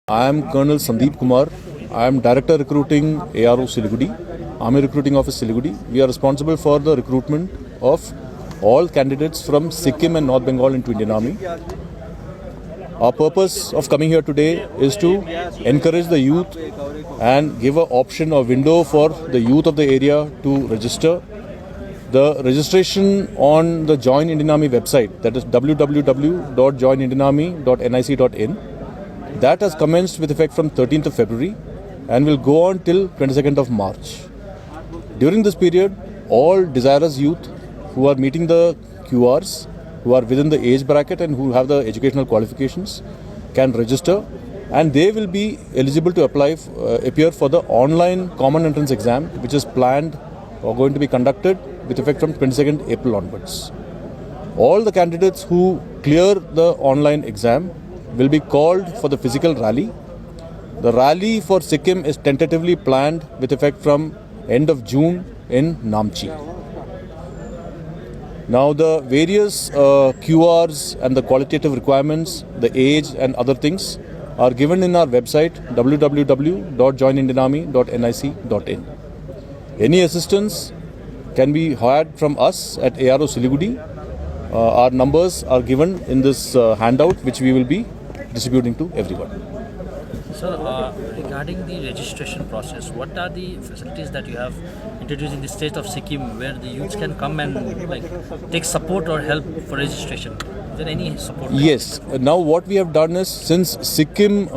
I am Colonel Sandeep Kumar. I am Director Recruiting ARO Siliguri, Army Recruiting Office Siliguri. We are responsible for the recruitment of all candidates from Sikkim and North Bengal into Indian Army. Our purpose of coming here today is to encourage the youth and give an option or window for the youth of the area to register. The registration on the Join Indian Army website, that is www.joinindianarmy.nic.in, that has commenced with effect from 13th of February and will go on till 22nd of March. During this period, all desirous youth who are meeting the QRs, who are within the age bracket and who have the educational qualifications can register, and they will be eligible to appear for the online common entrance exam, which is planned or going to be conducted with effect from 22nd April onwards. All the candidates who clear the online exam will be called for the physical rally. The rally for Sikkim is tentatively planned with effect from end of June in Namchi. Now the various QRs and the qualitative requirements, the age and other things are given in our website www.joinindianarmy.nic.in. Any assistance can be had from us at ARO Siliguri. Our numbers are given in this handout, which we will be distributing to everyone. Sir, regarding the registration process, what are the facilities that you have introduced in the state of Sikkim where the youths can come and take support or help for registration? Is there any support? Yes. Now what we have done is, since Sikkim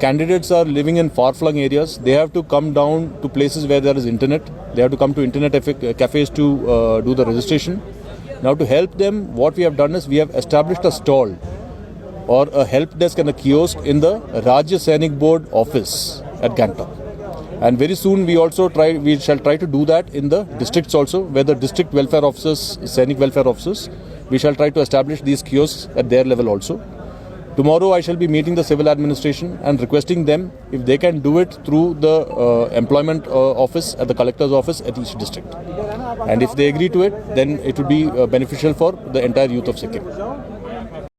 candidates are living in far-flung areas, they have to come down to places where there is internet. They have to come to internet cafes to do the registration. Now to help them, what we have done is we have established a stall or a help desk and a kiosk in the Rajya Sainik Board office at Gangtok. And very soon we shall try to do that in the districts also, where the district welfare officers, Sainik welfare officers, we shall try to establish these kiosks at their level also. Tomorrow I shall be meeting the civil administration and requesting them if they can do it through the employment office at the collector's office at each district. And if they agree to it, then it would be beneficial for the entire youth of Sikkim.